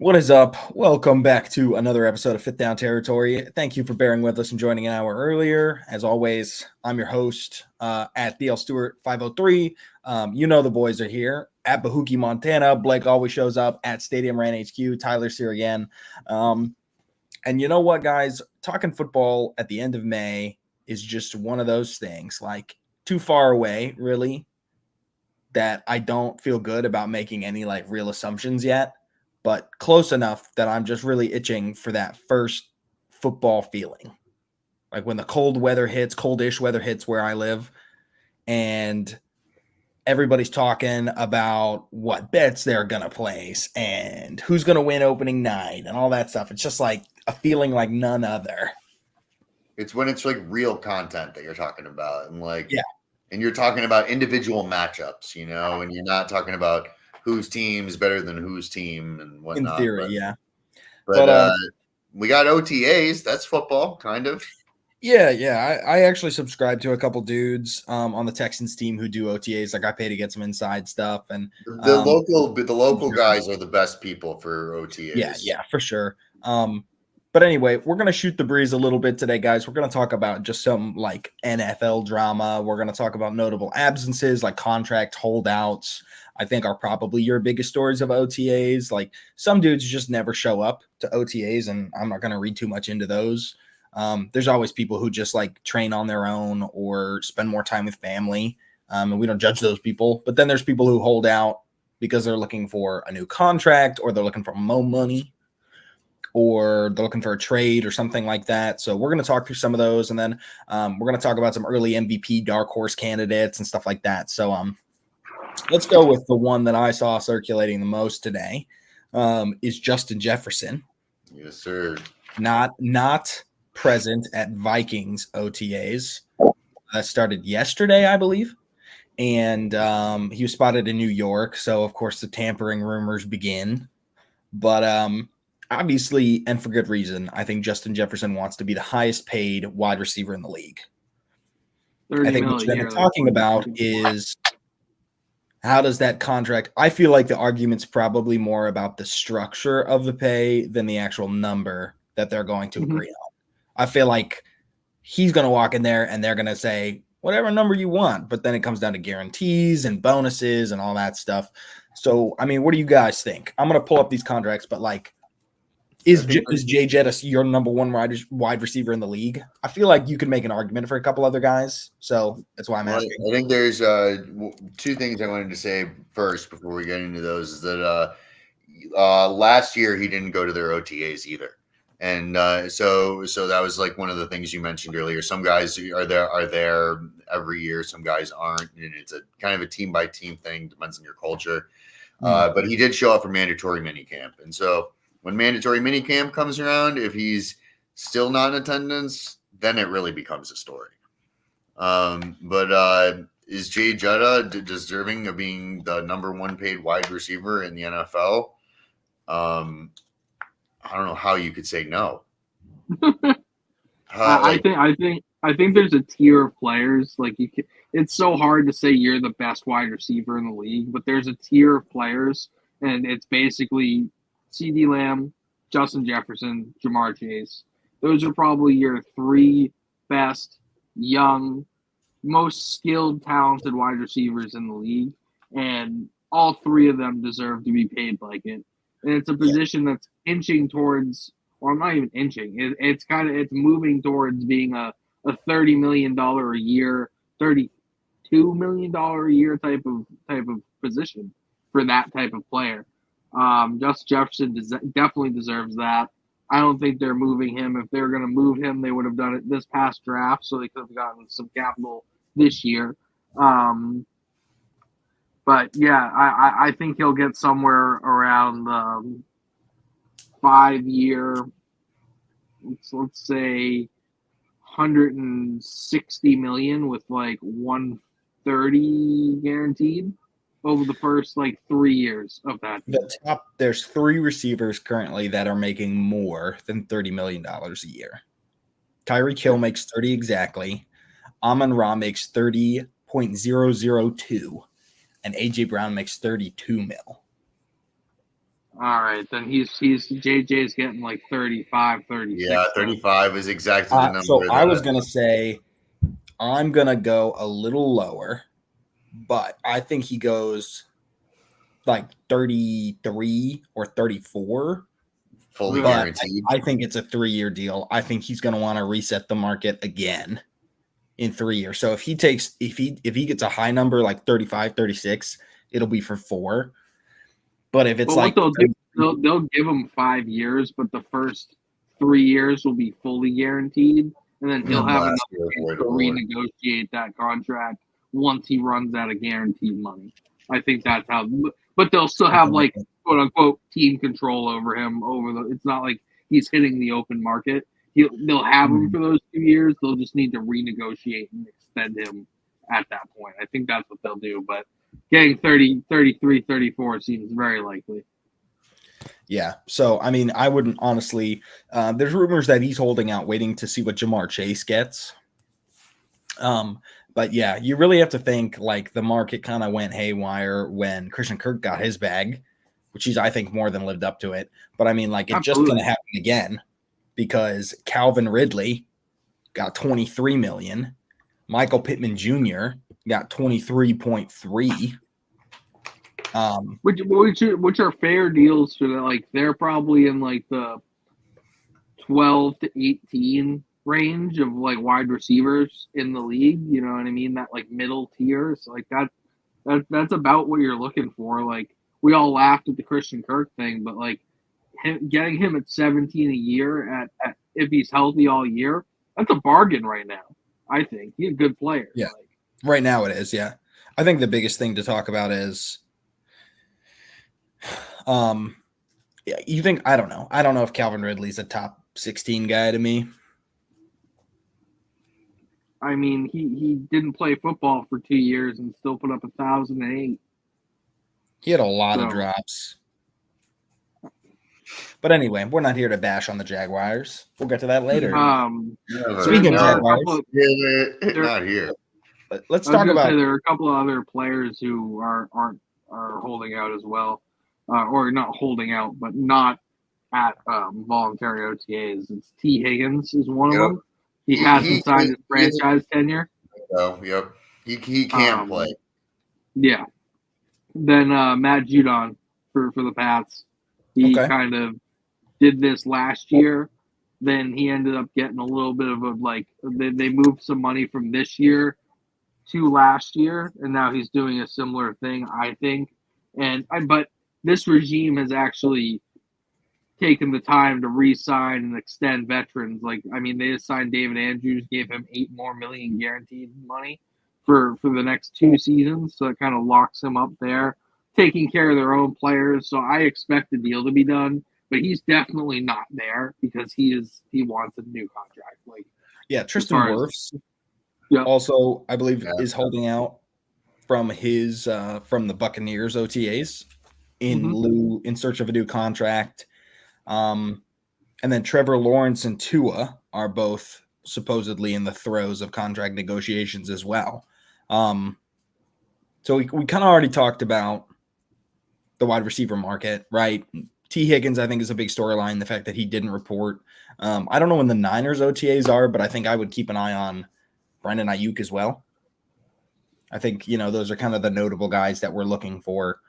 What is up? Welcome back to another episode of Fifth Down Territory. Thank you for bearing with us and joining an hour earlier. As always, I'm your host at DL Stewart 503. You know the boys are here at Bahookie, Montana. Blake always shows up at Stadium Ran HQ. Tyler's here again. And you know what, guys? Talking football at the end of May is just one of those things, like too far away, really, that I don't feel good about making any like real assumptions yet. But close enough that I'm just really itching for that first football feeling. Like when the coldish weather hits where I live, and everybody's talking about what bets they're going to place and who's going to win opening night and all that stuff. It's just like a feeling like none other. It's when it's like real content that you're talking about. And Yeah. And you're talking about individual matchups, and you're not talking about whose team is better than whose team and whatnot. In theory, yeah. But we got OTAs. That's football, kind of. Yeah. I actually subscribe to a couple dudes on the Texans team who do OTAs. Like I pay to get some inside stuff, and the local guys are the best people for OTAs. Yeah, for sure. But anyway, we're going to shoot the breeze a little bit today, guys. We're going to talk about just some like NFL drama. We're going to talk about notable absences, like contract holdouts. I think are probably your biggest stories of OTAs. Like some dudes just never show up to OTAs, and I'm not going to read too much into those. There's always people who just like train on their own or spend more time with family. And we don't judge those people. But then there's people who hold out because they're looking for a new contract, or they're looking for more money, or they're looking for a trade or something like that. So we're going to talk through some of those, and then we're going to talk about some early MVP dark horse candidates and stuff like that. So let's go with the one that I saw circulating the most today is Justin Jefferson. Yes, sir. Not present at Vikings OTAs. That started yesterday, I believe. And he was spotted in New York. So, of course, the tampering rumors begin. But obviously, and for good reason, I think Justin Jefferson wants to be the highest paid wide receiver in the league. I think what you're talking about is how does that contract – I feel like the argument's probably more about the structure of the pay than the actual number that they're going to agree on. I feel like he's going to walk in there and they're going to say whatever number you want, but then it comes down to guarantees and bonuses and all that stuff. So, I mean, what do you guys think? I'm going to pull up these contracts, but like is Jay Jettis your number one wide receiver in the league? I feel like you could make an argument for a couple other guys, so that's why I'm asking. I think there's two things I wanted to say first before we get into those. Is that last year he didn't go to their OTAs either, and so that was like one of the things you mentioned earlier. Some guys are there every year, some guys aren't, and it's a kind of a team by team thing, depends on your culture. But he did show up for mandatory minicamp, and so when mandatory minicamp comes around, if he's still not in attendance, then it really becomes a story. But is Jay Jetta deserving of being the number one paid wide receiver in the NFL? I don't know how you could say no. I think there's a tier of players. Like it's so hard to say you're the best wide receiver in the league, but there's a tier of players, and it's basically CeeDee Lamb, Justin Jefferson, Jamar Chase. Those are probably your three best young, most skilled, talented wide receivers in the league, and all three of them deserve to be paid like it. And it's a position that's inching towards, or not even inching. It's moving towards being a $30 million a year, $32 million a year type of position for that type of player. Justin Jefferson definitely deserves that. I don't think they're moving him. If they're going to move him, they would have done it this past draft, so they could have gotten some capital this year. But yeah, I think he'll get somewhere around 5-year, let's say $160 million with like $130 guaranteed over the first like 3 years of that. There's three receivers currently that are making more than $30 million a year. Tyreek Hill makes 30 exactly. Amon-Ra makes 30.002. And AJ Brown makes 32 mil. All right, then he's JJ's getting like 35, 36. Yeah, then. 35 is exactly the So number I was that gonna say I'm gonna go a little lower, but I think he goes like 33 or 34. fully Really? But guaranteed. I think it's a 3-year deal. I think he's gonna want to reset the market again in 3 years. So if he gets a high number like 35, 36, it'll be for 4. But if it's But what like they'll do, they'll give him 5 years, but the first 3 years will be fully guaranteed, and then he'll And have last enough year chance way to to forward. renegotiate that contract once he runs out of guaranteed money. I think that's how. But they'll still have something like like quote unquote team control over him. It's not like he's hitting the open market. They'll have him for those 2 years. They'll just need to renegotiate and extend him at that point. I think that's what they'll do. But getting 30, 33, 34 seems very likely. Yeah. So, I mean, I wouldn't honestly. There's rumors that he's holding out, waiting to see what Jamar Chase gets. But yeah, you really have to think like the market kind of went haywire when Christian Kirk got his bag, which he's, I think, more than lived up to it. But I mean, like, it's just going to happen again because Calvin Ridley got 23 million. Michael Pittman Jr. got 23.3. Which are fair deals for that. Like they're probably in like the 12 to 18 range of like wide receivers in the league. You know what I mean? That like middle tier. So like that's about what you're looking for. Like we all laughed at the Christian Kirk thing, but like getting him at 17 a year at if he's healthy all year, that's a bargain right now. I think he's a good player. Yeah. Like, Right now it is, yeah. I think the biggest thing to talk about is yeah, you think I don't know. I don't know if Calvin Ridley's a top 16 guy to me. I mean, he didn't play football for 2 years and still put up 1,008. He had a lot of drops. But anyway, we're not here to bash on the Jaguars. We'll get to that later. Speaking of Jaguars, not here. Let's talk about. There are a couple of other players who are holding out as well, or not holding out, but not at voluntary OTAs. It's T. Higgins is one of them. He hasn't signed his franchise tenure. Oh, yep. He can't play. Yeah. Then Matt Judon for the Pats. He kind of did this last year. Then he ended up getting a little bit of a like they moved some money from this year to last year, and now he's doing a similar thing, I think. But this regime has actually taken the time to re-sign and extend veterans. Like, I mean, they just signed David Andrews, gave him $8 more million guaranteed money for the next 2 seasons, so it kind of locks him up there, taking care of their own players. So I expect the deal to be done, but he's definitely not there because he wants a new contract. Like, yeah, Tristan Wirfs also, I believe, is holding out from his from the Buccaneers OTAs in search of a new contract. And then Trevor Lawrence and Tua are both supposedly in the throes of contract negotiations as well. So we kind of already talked about the wide receiver market, right? T. Higgins, I think, is a big storyline. The fact that he didn't report. I don't know when the Niners OTAs are, but I think I would keep an eye on Brandon Ayuk as well. I think, those are kind of the notable guys that we're looking for.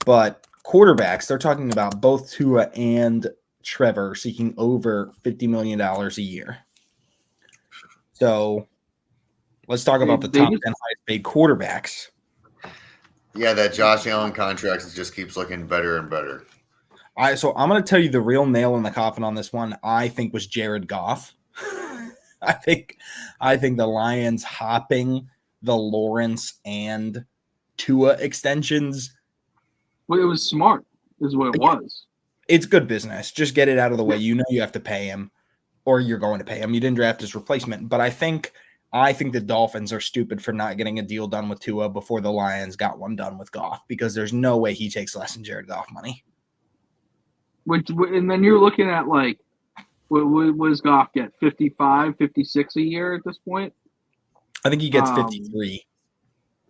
But quarterbacks, they're talking about both Tua and Trevor seeking over $50 million a year. So let's talk about the top 10 highest paid quarterbacks. Yeah, that Josh Allen contract just keeps looking better and better. So I'm going to tell you the real nail in the coffin on this one, I think, was Jared Goff. I think the Lions hopping the Lawrence and Tua extensions. Well, it was smart, is what it was. It's good business. Just get it out of the way. You have to pay him, or you're going to pay him. You didn't draft his replacement. But I think the Dolphins are stupid for not getting a deal done with Tua before the Lions got one done with Goff, because there's no way he takes less than Jared Goff money. And then you're looking at like, what does Goff get? 55, 56 a year at this point? I think he gets 53.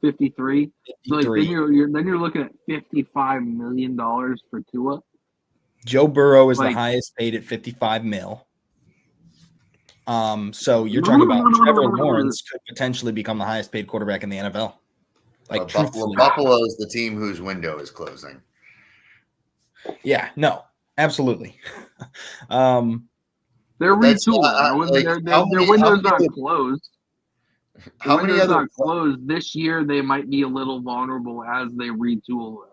53. So like 53. then you're looking at $55 million for Tua. Joe Burrow is the Like- highest paid at 55 mil. So you're talking about Trevor Lawrence could potentially become the highest paid quarterback in the NFL. Like Buffalo is the team whose window is closing. Yeah, no, absolutely. They're retooling. Their window's not closed. How many other closed this year? They might be a little vulnerable as they retool.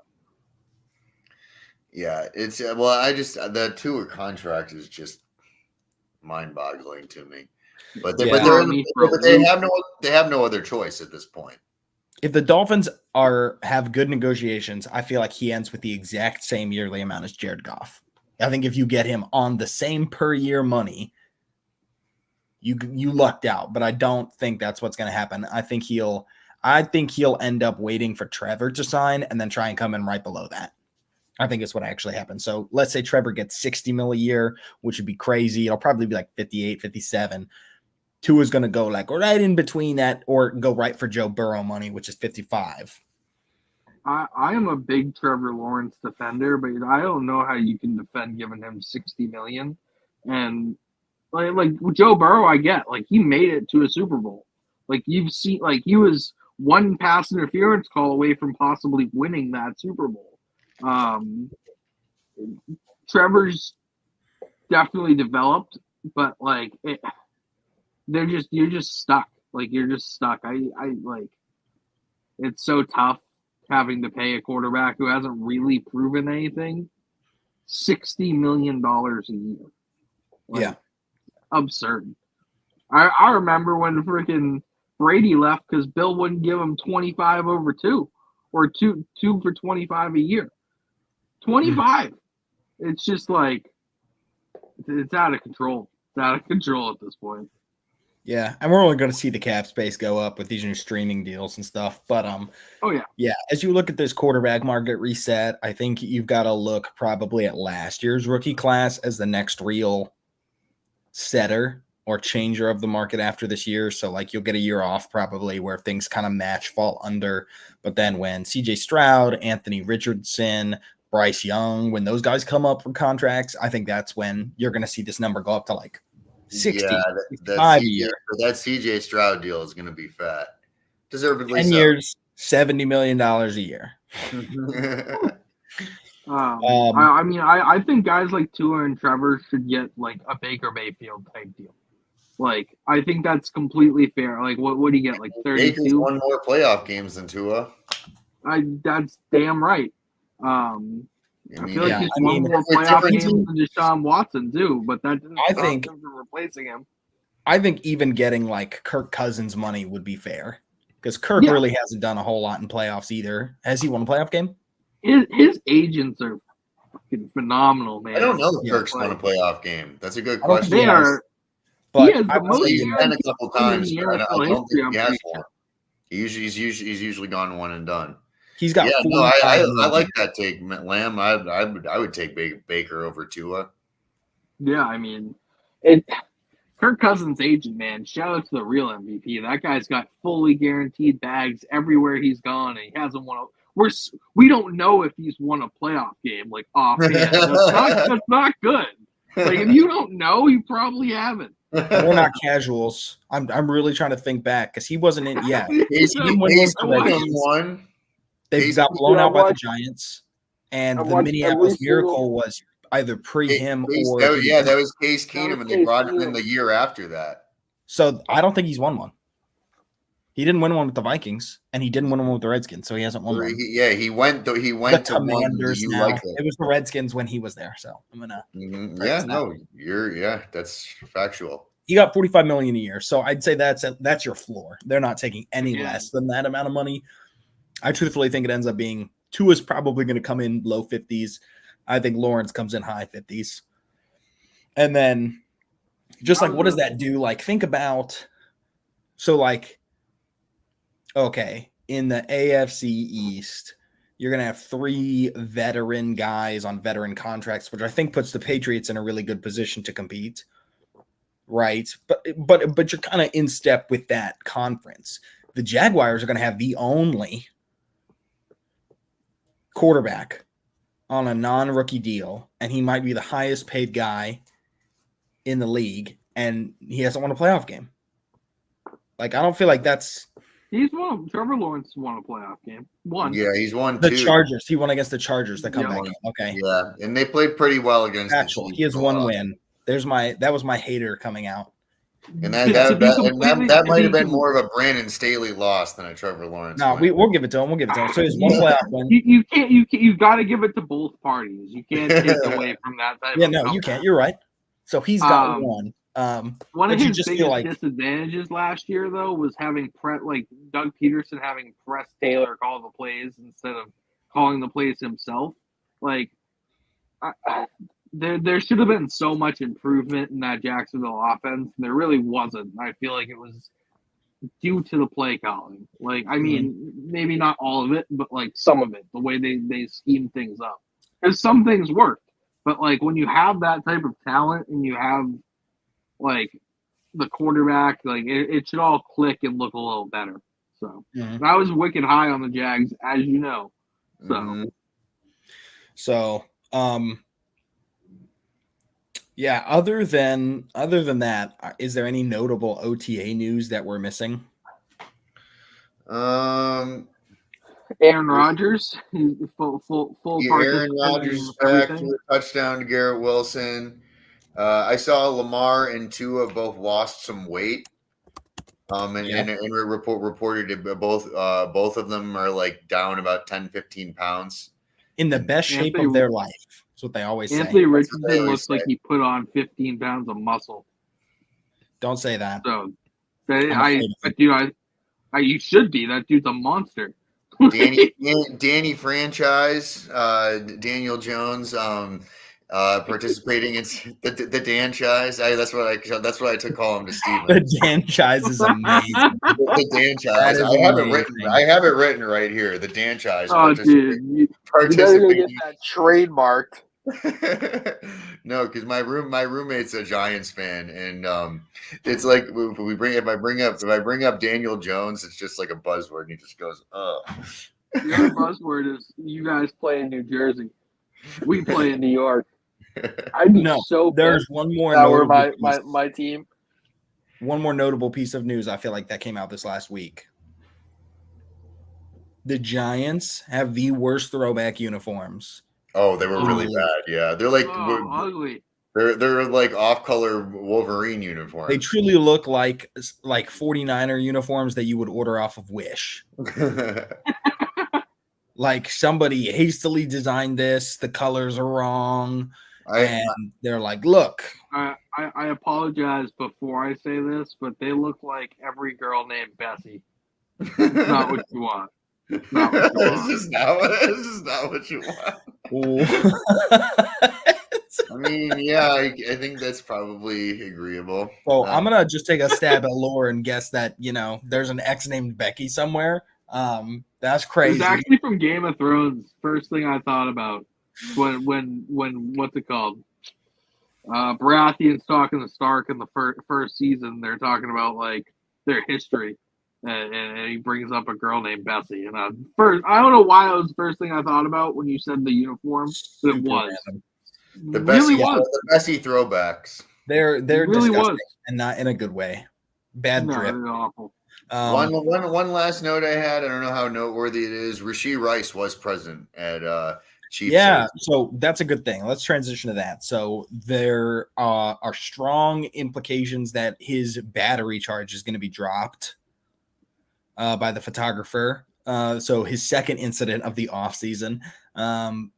Yeah, it's the Tua contract is just mind-boggling to me. But they have no other choice at this point. If the Dolphins have good negotiations, I feel like he ends with the exact same yearly amount as Jared Goff. I think if you get him on the same per year money, you lucked out. But I don't think that's what's going to happen. I think he'll end up waiting for Trevor to sign and then try and come in right below that. I think it's what actually happened. So let's say Trevor gets 60 mil a year, which would be crazy. It'll probably be like 58, 57. Tua's going to go like right in between that or go right for Joe Burrow money, which is 55. I am a big Trevor Lawrence defender, but I don't know how you can defend giving him 60 million. And like Joe Burrow, I get like he made it to a Super Bowl. Like you've seen, like he was one pass interference call away from possibly winning that Super Bowl. Trevor's definitely developed, but like you're just stuck. Like you're just stuck. I like it's so tough having to pay a quarterback who hasn't really proven anything $60 million a year. Like, yeah. Absurd. I remember when freaking Brady left because Bill wouldn't give him 25 over 2 or two for 25 a year. 25. It's just like it's out of control. It's out of control at this point. Yeah, and we're only going to see the cap space go up with these new streaming deals and stuff. But yeah, as you look at this quarterback market reset, I think you've got to look probably at last year's rookie class as the next real setter or changer of the market after this year. So like you'll get a year off probably where things kind of match, fall under. But then when CJ Stroud, Anthony Richardson, Bryce Young, when those guys come up for contracts, I think that's when you're going to see this number go up to like 60, 65 a year. That CJ Stroud deal is going to be fat. Deservedly 10 so. years, $70 million a year. I mean, I think guys like Tua and Trevor should get like a Baker Mayfield type deal. Like, I think that's completely fair. Like, what do you get? Like 32? Baker's won more playoff games than Tua. That's damn right. I feel like he's won more playoff games than Deshaun Watson too, but that didn't stop him from replacing him. I think even getting like Kirk Cousins money would be fair because Kirk really hasn't done a whole lot in playoffs either. Has he won a playoff game? His agents are fucking phenomenal, man. I don't know if Kirk's won a playoff game. That's a good question. They are. But he has the most he's been a couple times. I don't think he has one. He's usually gone one and done. He's got. I like that take, Lamb. I would take Baker over Tua. Yeah, I mean, Kirk Cousins' agent, man. Shout out to the real MVP. That guy's got fully guaranteed bags everywhere he's gone, and he hasn't won. We don't know if he's won a playoff game like offhand. That's not good. Like if you don't know, you probably haven't. We're not casuals. I'm really trying to think back because he wasn't in. Yeah, one. They got blown out by the Giants, and the Minneapolis Miracle was either him or that was Case Keenum, and they brought him in the year after that. So I don't think he's won one. He didn't win one with the Vikings, and he didn't win one with the Redskins, so he hasn't won one. He went the to Commanders now. It was the Redskins when he was there, so I'm gonna. That's factual. He got $45 million a year, so I'd say that's your floor. They're not taking any less than that amount of money. I truthfully think it ends up being Tua's probably going to come in low 50s. I think Lawrence comes in high 50s, and then just like what does that do? Like think about okay, in the AFC East, you're going to have 3 veteran guys on veteran contracts, which I think puts the Patriots in a really good position to compete, right? But you're kind of in step with that conference. the Jaguars are going to have the only quarterback on a non-rookie deal, and he might be the highest paid guy in the league, and he hasn't won a playoff game. Like, I don't feel like that's He's won. Trevor Lawrence won a playoff game. One. Yeah, he's won the 2. Chargers. He won against the Chargers, the comeback Yeah. game. Okay. Yeah, and they played pretty well against Actual. the Chiefs. He has one win. That was my hater coming out. And To be completely- that might have to been be- more of a Brandon Staley loss than a Trevor Lawrence No, win. we'll give it to him. We'll give it to him. So he's one playoff win. You got to give it to both parties. You can't take away from that type Yeah, of no, you comeback. can't. You're right. So he's got one. One but of you his just biggest feel like disadvantages last year, though, was having Doug Peterson having Press Taylor call the plays instead of calling the plays himself. Like, there should have been so much improvement in that Jacksonville offense. And there really wasn't. I feel like it was due to the play calling. Like, I mean, maybe not all of it, but like some of it, the way they scheme things up. Because some things worked. But like when you have that type of talent and you have like the quarterback, like it should all click and look a little better. So I was wicked high on the Jags, as you know. So yeah, other than that, is there any notable OTA news that we're missing? Aaron Rodgers, full Aaron Rodgers is back to a touchdown to Garrett Wilson. I saw Lamar and Tua both lost some weight. And reported both of them are like down about 10, 15 pounds. In the best shape of their life. That's what they always say. Anthony Richardson looks like he put on 15 pounds of muscle. Don't say that. So, you should be. That dude's a monster. Danny franchise, Daniel Jones, participating in the Dan-chise. That's what I took call him to Steven. The Dan-chise is amazing. The Dan-chise. I have it written right here. The Dan-chise. Oh, dude, you better get that trademarked. No, because my roommate's a Giants fan, and it's like if I bring up Daniel Jones, it's just like a buzzword, and he just goes, "Oh." The other buzzword is you guys play in New Jersey. We play in New York. I'd be so there's one more my team. One more notable piece of news I feel like that came out this last week. The Giants have the worst throwback uniforms. Oh, they were really bad. Yeah, they're like ugly. They're like off-color Wolverine uniforms. They truly look like 49er uniforms that you would order off of Wish. Like somebody hastily designed this. The colors are wrong. And they're like, look. I apologize before I say this, but they look like every girl named Bessie. It's not what you want. It's not what you want. This is not what you want. I mean, yeah, I think that's probably agreeable. Well, I'm going to just take a stab at lore and guess that, there's an ex named Becky somewhere. That's crazy. It's actually from Game of Thrones. First thing I thought about when what's it called? Baratheon's talking to Stark in the first season. They're talking about like their history, and he brings up a girl named Bessie. And I don't know why it was the first thing I thought about when you said the uniform, but it was. The Bessie throwbacks. They're really disgusting and not in a good way. Bad drip. They're awful. One last note I had. I don't know how noteworthy it is. Rasheed Rice was present at Chiefs. Yeah, so that's a good thing. Let's transition to that. So there are strong implications that his battery charge is going to be dropped by the photographer. So his second incident of the offseason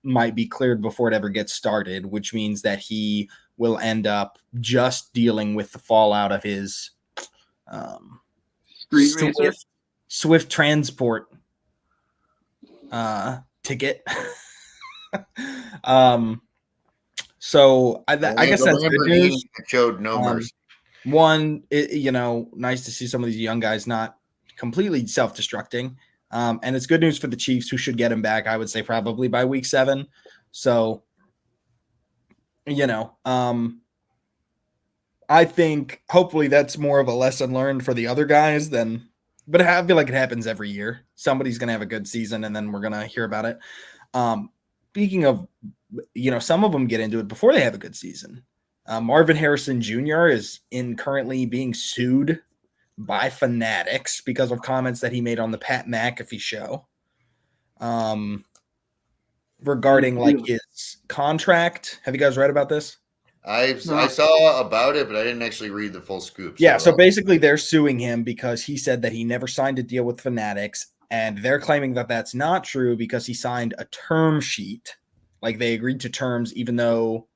might be cleared before it ever gets started, which means that he will end up just dealing with the fallout of his Swift transport ticket. So I guess that's good news. Showed no mercy. One, nice to see some of these young guys not completely self-destructing. And it's good news for the Chiefs, who should get him back, I would say, probably by week 7. So, I think hopefully that's more of a lesson learned for the other guys than but I feel like it happens every year. Somebody's going to have a good season, and then we're going to hear about it. Speaking of, some of them get into it before they have a good season. Marvin Harrison Jr. is currently being sued by Fanatics because of comments that he made on the Pat McAfee show. Regarding like his contract. Have you guys read about this? I saw about it, but I didn't actually read the full scoop. Yeah, so basically they're suing him because he said that he never signed a deal with Fanatics, and they're claiming that that's not true because he signed a term sheet. Like they agreed to terms even though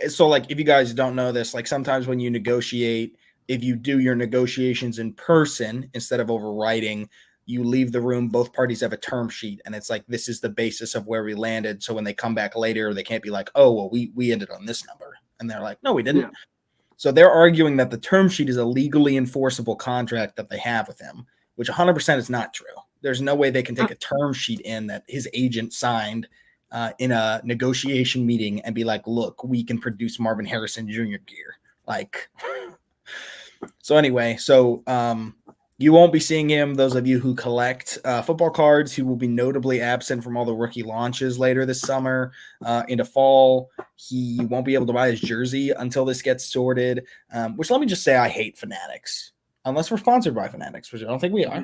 so like if you guys don't know this, like sometimes when you negotiate, if you do your negotiations in person instead of over writing, you leave the room, both parties have a term sheet, and it's like, this is the basis of where we landed. So when they come back later, they can't be like, oh, well, we ended on this number. And they're like, no, we didn't. Yeah. So they're arguing that the term sheet is a legally enforceable contract that they have with him, which 100% is not true. There's no way they can take a term sheet in that his agent signed in a negotiation meeting and be like, look, we can produce Marvin Harrison Jr. gear. Like, so anyway, you won't be seeing him. Those of you who collect football cards, he will be notably absent from all the rookie launches later this summer into fall. He won't be able to buy his jersey until this gets sorted, which let me just say I hate Fanatics, unless we're sponsored by Fanatics, which I don't think we are.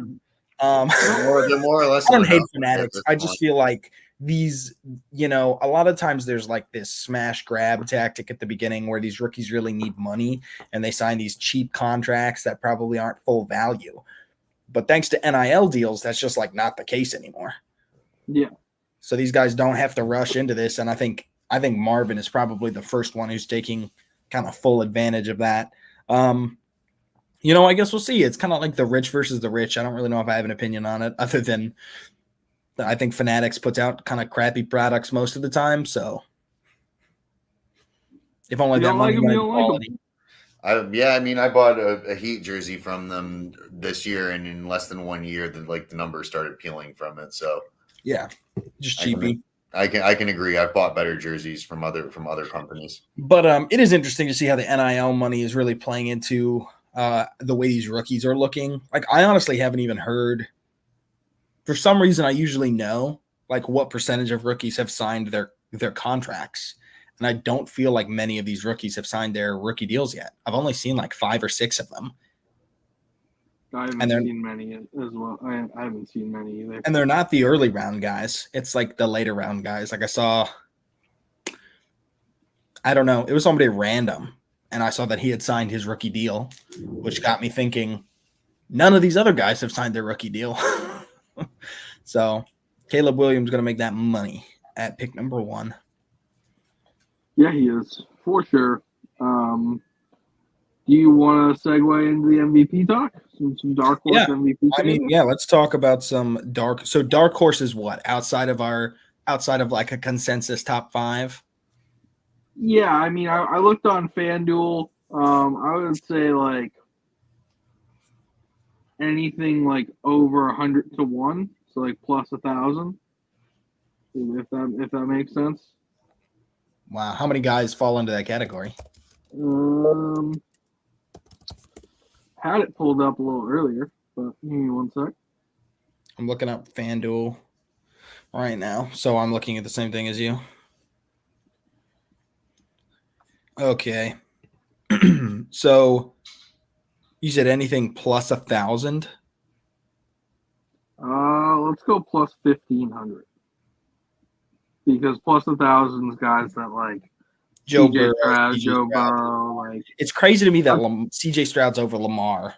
They're more or less. I don't hate Fanatics. I just feel like these, a lot of times there's like this smash grab tactic at the beginning where these rookies really need money and they sign these cheap contracts that probably aren't full value. But thanks to NIL deals, that's just like not the case anymore. Yeah. So these guys don't have to rush into this. And I think Marvin is probably the first one who's taking kind of full advantage of that. I guess we'll see. It's kind of like the rich versus the rich. I don't really know if I have an opinion on it other than I think Fanatics puts out kind of crappy products most of the time. So if only that money went into quality. I bought a Heat jersey from them this year, and in less than 1 year, the numbers started peeling from it. So yeah, just cheapy. I can agree. I've bought better jerseys from other companies. But it is interesting to see how the NIL money is really playing into the way these rookies are looking. Like I honestly haven't even heard. For some reason, I usually know like what percentage of rookies have signed their contracts. And I don't feel like many of these rookies have signed their rookie deals yet. I've only seen like 5 or 6 of them. I haven't seen many as well. I haven't seen many either. And they're not the early round guys. It's like the later round guys. Like I saw, I don't know, it was somebody random. And I saw that he had signed his rookie deal, which got me thinking, none of these other guys have signed their rookie deal. So Caleb Williams going to make that money at pick number 1. Yeah, he is for sure. Do you want to segue into the MVP talk? Some dark horse MVP. Let's talk about some dark. So dark horse is what outside of like a consensus top 5. Yeah, I looked on FanDuel. I would say like anything like over 100 to 1, so like plus 1,000. If that makes sense. Wow, how many guys fall into that category? Had it pulled up a little earlier, but give me one sec. I'm looking up FanDuel right now, so I'm looking at the same thing as you. Okay. So you said anything plus 1,000? Let's go plus 1,500. Because plus 1,000 is guys that like Joe Burrow. Like it's crazy to me that CJ Stroud's over Lamar.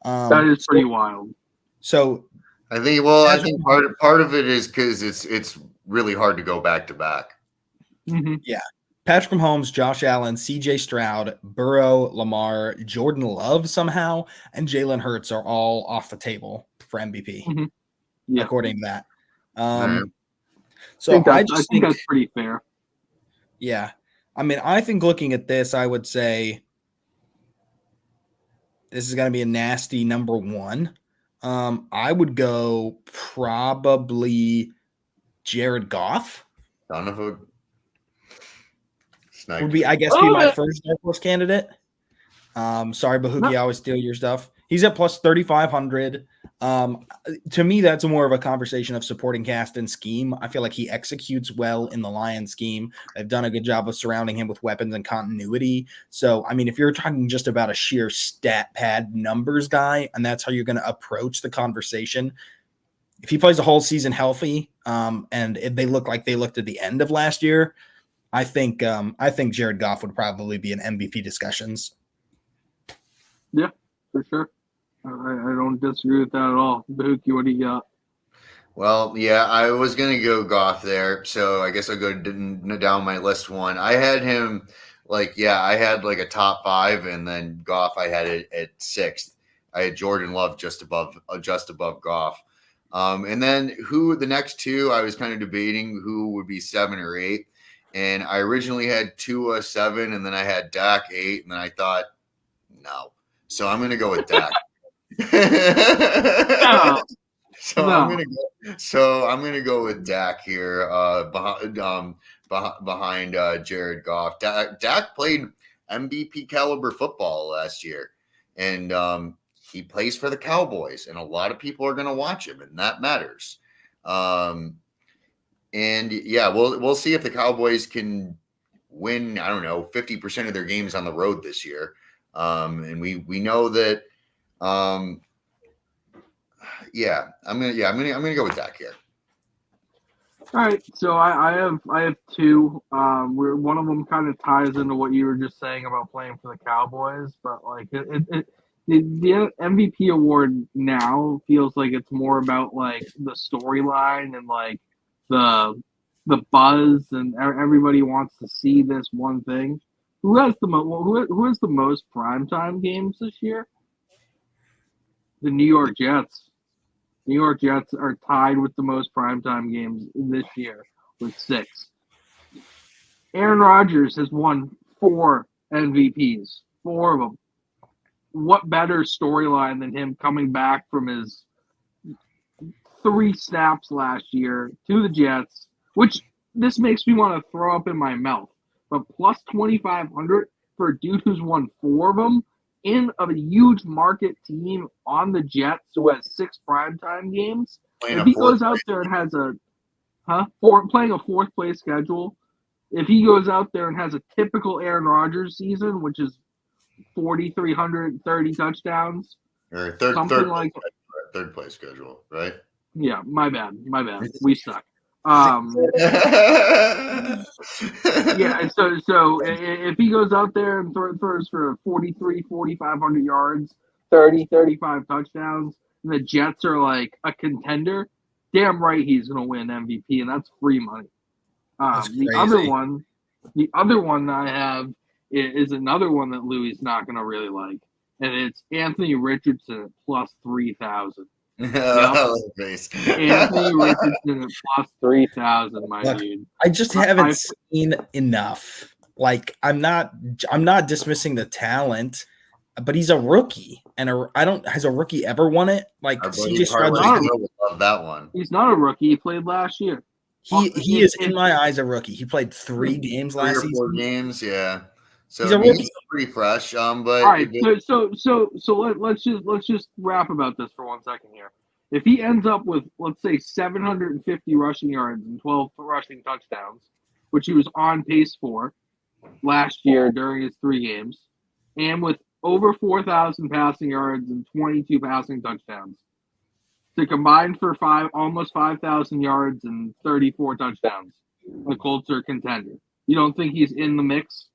That is pretty wild. So I think part of it is because it's really hard to go back to back. Mm-hmm. Yeah. Patrick Mahomes, Josh Allen, CJ Stroud, Burrow, Lamar, Jordan Love somehow, and Jalen Hurts are all off the table for MVP, according to that. So I think that's pretty fair. Yeah. I think looking at this, I would say this is going to be a nasty number 1. I would go probably Jared Goff. Donovan. Would be, I guess, be my first dark horse candidate. Sorry, Bahookie, I always steal your stuff. He's at plus 3,500. To me, that's more of a conversation of supporting cast and scheme. I feel like he executes well in the Lions scheme. They've done a good job of surrounding him with weapons and continuity. So, I mean, if you're talking just about a sheer stat pad numbers guy, and that's how you're going to approach the conversation, if he plays a whole season healthy, and if they look like they looked at the end of last year, I think Jared Goff would probably be in MVP discussions. Yeah, for sure. I don't disagree with that at all. Bahookie, what do you got? Well, yeah, I was going to go Goff there, so I guess I'll go down my list one. I had him I had like a top 5, and then Goff I had it at 6th. I had Jordan Love just above Goff. And then the next two, I was kind of debating who would be 7 or 8. And I originally had Tua 7, and then I had Dak 8, and then I thought, no. So I'm going to go with Dak. No. I'm gonna go with Dak here, behind Jared Goff. Dak played MVP caliber football last year, and he plays for the Cowboys, and a lot of people are gonna watch him, and that matters. And yeah, we'll see if the Cowboys can win. I don't know, 50% of their games on the road this year, and we know that. I'm gonna go with Dak here. All right, so I have two. Where one of them kind of ties into what you were just saying about playing for the Cowboys, but like the MVP award now feels like it's more about like the storyline and like the buzz, and everybody wants to see this one thing. Who has the most primetime games this year? The New York Jets. New York Jets are tied with the most primetime games this year with 6. Aaron Rodgers has won 4 MVPs, 4 of them. What better storyline than him coming back from his 3 snaps last year to the Jets, which this makes me want to throw up in my mouth. But plus 2,500 for a dude who's won 4 of them in a huge market team on the Jets who has 6 primetime games. If he goes out there and has playing a 4th place schedule, if he goes out there and has a typical Aaron Rodgers season, which is 4,330 touchdowns, or third place schedule, right? Yeah, my bad. We suck. Yeah, so if he goes out there and throws for 4,500 yards, 35 touchdowns, and the Jets are like a contender, damn right he's going to win MVP, and that's free money. The other one that I have is another one that Louie's not going to really like, and it's Anthony Richardson at plus 3,000. Anthony Richardson at plus 3,000, dude. I just haven't seen enough. Like, I'm not dismissing the talent, but he's a rookie, and has a rookie ever won it? Like, CJ Stroud would love that one. He's not a rookie. He played last year. He is in my eyes a rookie. He played 3 games last season. 4 games, yeah. So he's a rookie. He's pretty fresh. But all right. So let's just rap about this for 1 second here. If he ends up with, let's say, 750 rushing yards and 12 rushing touchdowns, which he was on pace for last year during his 3 games, and with over 4,000 passing yards and 22 passing touchdowns, to combine for almost 5,000 yards and 34 touchdowns, the Colts are a contender. You don't think he's in the mix?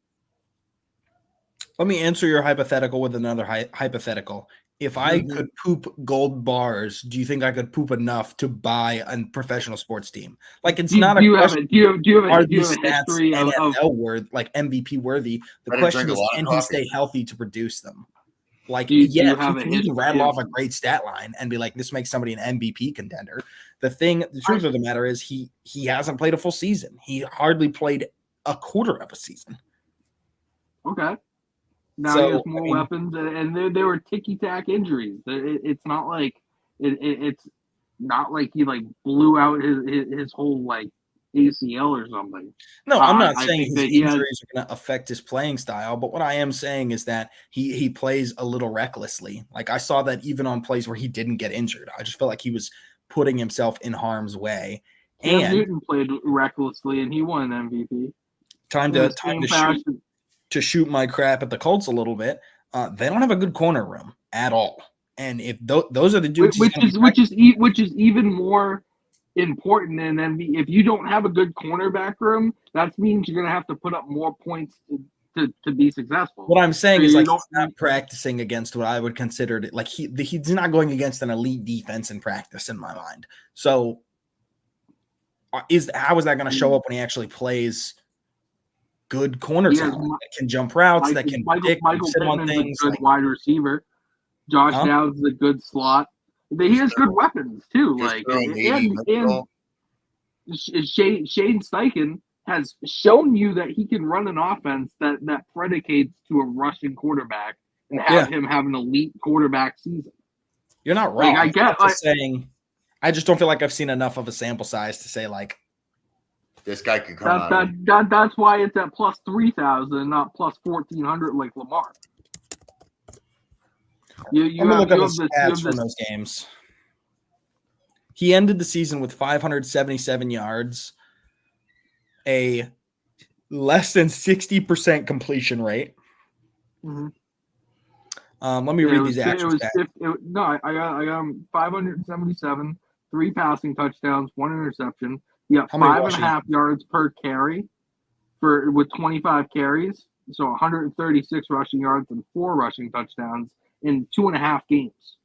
Let me answer your hypothetical with another hypothetical. If I could poop gold bars, do you think I could poop enough to buy a professional sports team? Like, it's not a question. Do you have a history of like MVP worthy? The question is, can he stay healthy to produce them? Like, you can rattle off a great stat line and be like, this makes somebody an MVP contender. The truth of the matter is, he hasn't played a full season. He hardly played a quarter of a season. Okay. Now he has more weapons, and they were ticky-tack injuries. It's not like it's not like he like blew out his whole like ACL or something. No, I'm not I saying think his that he has. injuries are going to affect his playing style, but what I am saying is that he plays a little recklessly. Like I saw that even on plays where he didn't get injured. I just felt like he was putting himself in harm's way. Cam And Newton played recklessly, and he won an MVP. time In the to same fashion. shoot my crap at the Colts a little bit. They don't have a good corner room at all. And if those are the dudes, which is even more important in MVP. If you don't have a good cornerback room, that means you're going to have to put up more points to be successful. What I'm saying So is you like don't- he's not practicing against what I would consider it. Like he's not going against an elite defense in practice in my mind. So how is that going to show up when he actually plays good corner talent that can jump routes, that can predict, Michael sit on Pittman's things? a good wide receiver. Josh Dowd's a good slot. He has good weapons too. Like and Shane Steichen has shown you that he can run an offense that predicates to a rushing quarterback and have him have an elite quarterback season. You're not wrong. Like, saying I just don't feel like I've seen enough of a sample size to say like this guy could come out. That's why it's at plus 3,000, not plus 1,400 like Lamar. I'm gonna look at the stats from those games. He ended the season with 577 yards, a less than 60% completion rate. Mm-hmm. Let me read these actual stats. I got him 577, 3 passing touchdowns, 1 interception. You got 5.5 yards per carry with 25 carries, so 136 rushing yards and 4 rushing touchdowns in 2.5 games.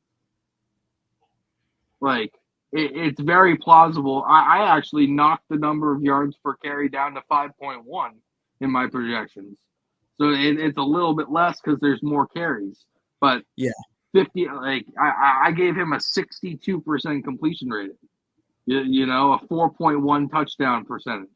Like, it's very plausible. I actually knocked the number of yards per carry down to 5.1 in my projections. So it's a little bit less because there's more carries. But 50, like I gave him a 62% completion rating. You know, a 4.1 touchdown percentage.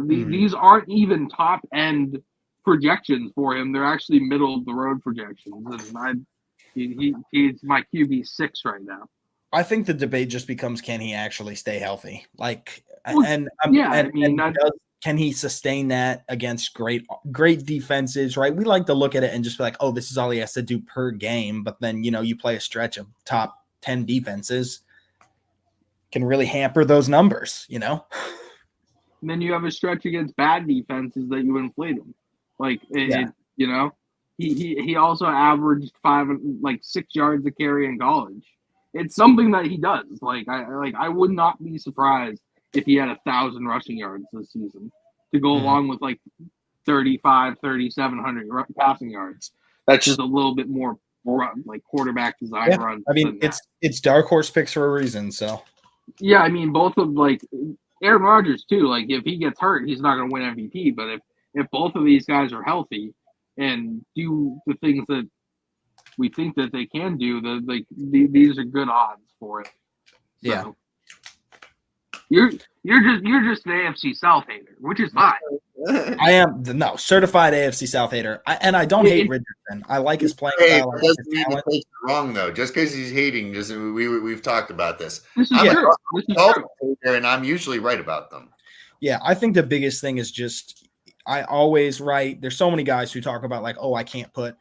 These aren't even top end projections for him. They're actually middle of the road projections. And he's my QB 6 right now. I think the debate just becomes, can he actually stay healthy? Like, can he sustain that against great defenses, right? We like to look at it and just be like, oh, this is all he has to do per game. But then, you play a stretch of top 10 defenses, can really hamper those numbers, And then you have a stretch against bad defenses that you inflate them. Like, he also averaged 6 yards a carry in college. It's something that he does. I would not be surprised if he had 1,000 rushing yards this season to go along with 3,700 passing yards. That's just a little bit more quarterback design runs. I mean, it's dark horse picks for a reason. So yeah, I mean, both of Aaron Rodgers too. If he gets hurt, he's not going to win MVP. But if both of these guys are healthy and do the things that we think that they can do, these are good odds for it. So, You're just an AFC South hater, which is fine. I am certified AFC South hater, and I don't hate Richardson. I like his playing style. That doesn't mean the coach is wrong though. Just because he's hating doesn't. We've talked about this. I'm true. And I'm usually right about them. Yeah, I think the biggest thing is just I always right. There's so many guys who talk about I can't put.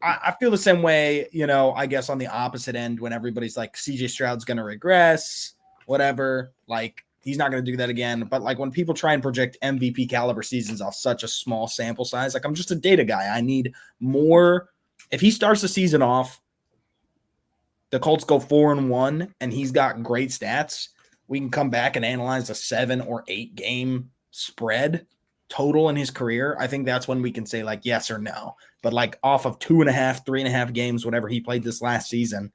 I feel the same way, I guess on the opposite end when everybody's like CJ Stroud's going to regress, whatever, he's not going to do that again. But when people try and project MVP caliber seasons off such a small sample size, I'm just a data guy. I need more. If he starts the season off, the Colts go 4-1 and he's got great stats, we can come back and analyze a 7 or 8 game spread total in his career. I think that's when we can say yes or no. But off of 2.5, 3.5 games, whatever he played this last season,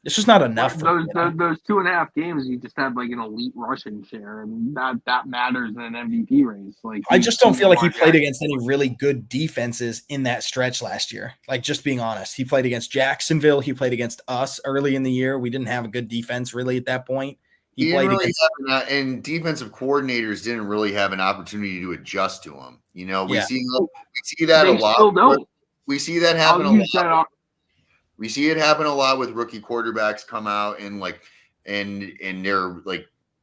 it's just not enough. Those 2.5 games, you just have an elite rushing share, and that matters in an MVP race. I just don't feel like he played against any really good defenses in that stretch last year. Just being honest, he played against Jacksonville. He played against us early in the year. We didn't have a good defense really at that point. He played and defensive coordinators didn't really have an opportunity to adjust to him. We see that a lot. Still don't. We see that happen a lot. We see it happen a lot with rookie quarterbacks come out and and they're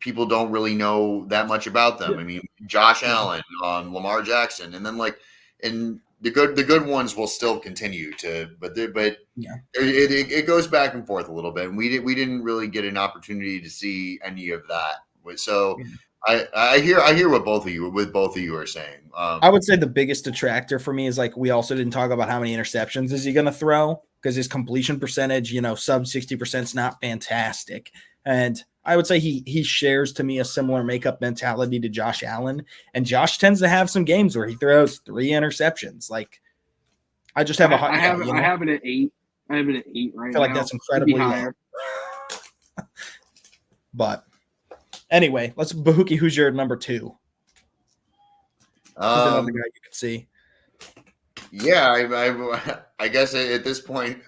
people don't really know that much about them. I mean, Josh Allen, Lamar Jackson, and then and the good ones will still continue to, but Yeah. it goes back and forth a little bit, and we didn't really get an opportunity to see any of that. So I hear what both of you are saying. I would say the biggest detractor for me is like we also didn't talk about how many interceptions is he going to throw, because his completion percentage, sub 60% is not fantastic. And I would say he shares to me a similar makeup mentality to Josh Allen. And Josh tends to have some games where he throws 3 interceptions. Like, I just have I have it at 8. I have it at 8 right now. I feel like that's incredibly low. But anyway, Bahookie, who's your number 2? Who's another guy you can see? Yeah, I guess at this point,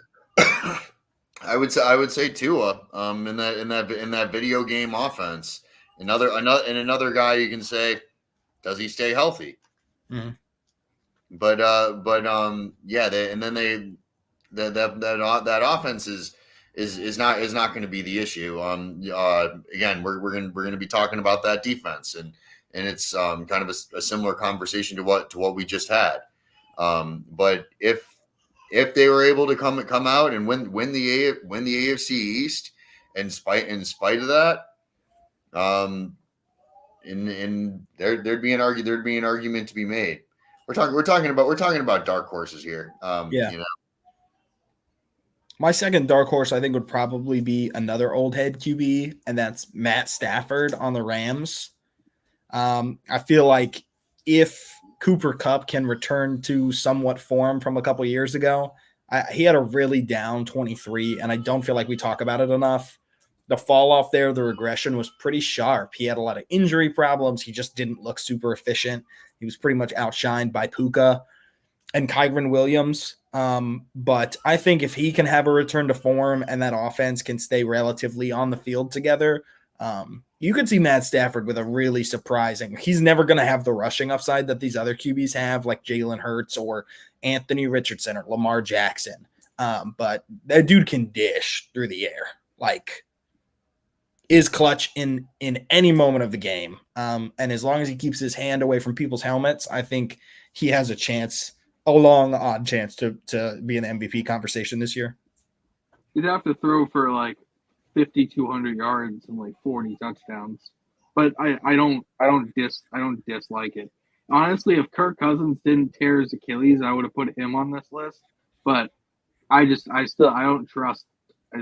I would say Tua. In that video game offense, another guy you can say, does he stay healthy? Mm-hmm. But yeah, that offense is not going to be the issue. Again, we're going to be talking about that defense, and it's kind of a similar conversation to what we just had. But if they were able to come out and win the AFC East, in spite of that, and there'd be an argument to be made. We're talking about dark horses here. My second dark horse, I think, would probably be another old head QB, and that's Matt Stafford on the Rams. I feel like if Cooper Kupp can return to somewhat form from a couple years ago, he had a really down 23, and I don't feel like we talk about it enough. The fall off there, the regression was pretty sharp. He had a lot of injury problems. He just didn't look super efficient. He was pretty much outshined by Puka and Kyron Williams. But I think if he can have a return to form and that offense can stay relatively on the field together, you could see Matt Stafford with a really surprising. He's never going to have the rushing upside that these other QBs have, like Jalen Hurts or Anthony Richardson or Lamar Jackson. But that dude can dish through the air, like is clutch in any moment of the game. And as long as he keeps his hand away from people's helmets, I think he has a chance, a long odd chance to be in the MVP conversation this year. You'd have to throw for like 5,200 yards and like 40 touchdowns, but I don't dislike it. Honestly, if Kirk Cousins didn't tear his Achilles, I would have put him on this list. But I just don't trust it. I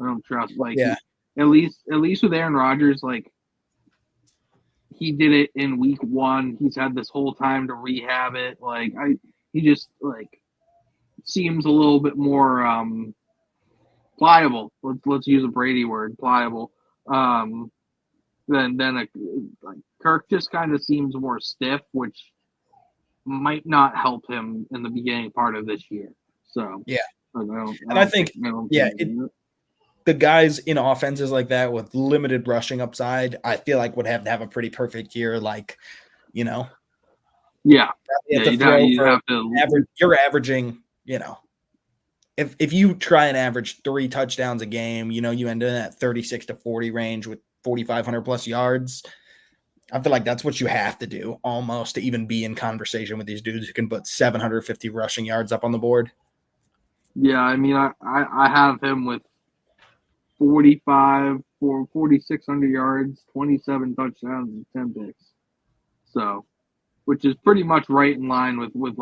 don't trust at least with Aaron Rodgers, like he did it in week 1. He's had this whole time to rehab it. Like he just like seems a little bit more pliable. Let's use a Brady word, pliable. Then like Kirk just kind of seems more stiff, which might not help him in the beginning part of this year. So yeah, I think the guys in offenses like that with limited rushing upside, I feel like would have to have a pretty perfect year. Like, you'd have to you're averaging, if you try and average 3 touchdowns a game, you end in that 36 to 40 range with 4,500 plus yards. I feel like that's what you have to do almost to even be in conversation with these dudes who can put 750 rushing yards up on the board. Yeah, I mean, I have him with 4,600 yards, 27 touchdowns, and 10 picks. So, which is pretty much right in line with he would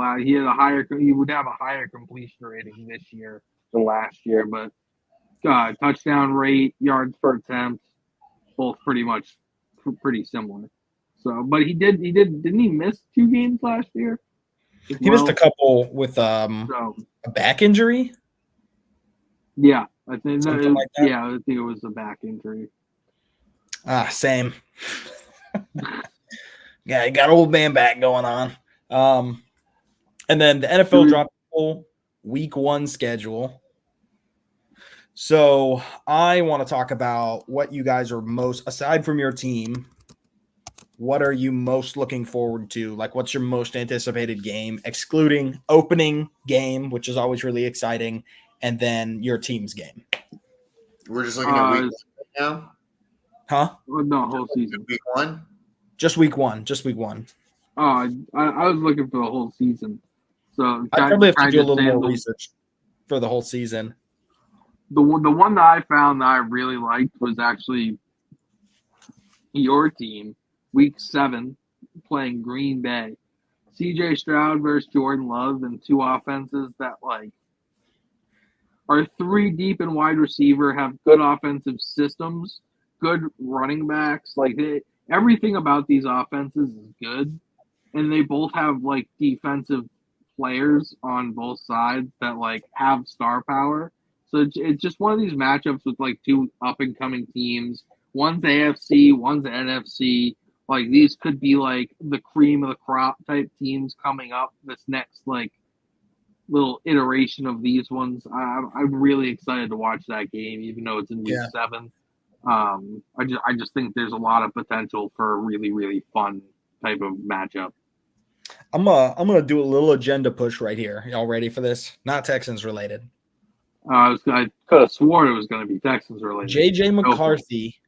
have a higher completion rating this year than last year, but touchdown rate, yards per attempt, both pretty much pretty similar. So, but didn't he miss 2 games last year? He missed a couple with a back injury. Yeah, I think something like that. Yeah, I think it was a back injury. Same. Yeah, he got old man back going on. And then the NFL dropped full week 1 schedule. So I want to talk about what you guys are most, aside from your team, what are you most looking forward to? Like, what's your most anticipated game, excluding opening game, which is always really exciting, and then your team's game? We're just looking at week 1 right now. Huh? No, whole season. Week 1? Just week one. Just week one. Oh, I was looking for the whole season. So I probably have to I do a just little say more research for the whole season. the one that I found that I really liked was actually your team, week 7, playing Green Bay. CJ Stroud versus Jordan Love, and two offenses that like are 3 deep in wide receiver, have good offensive systems, good running backs. Like everything about these offenses is good, and they both have like defensive players on both sides that like have star power. So it's just one of these matchups with like two up and coming teams. One's AFC, one's NFC. Like these could be like the cream of the crop type teams coming up this next like little iteration of these ones. I'm really excited to watch that game, even though it's in week Yeah. 7. I just think there's a lot of potential for a really really fun type of matchup. I'm gonna do a little agenda push right here. Y'all ready for this? Not Texans related. I could have sworn it was going to be Texans related. JJ McCarthy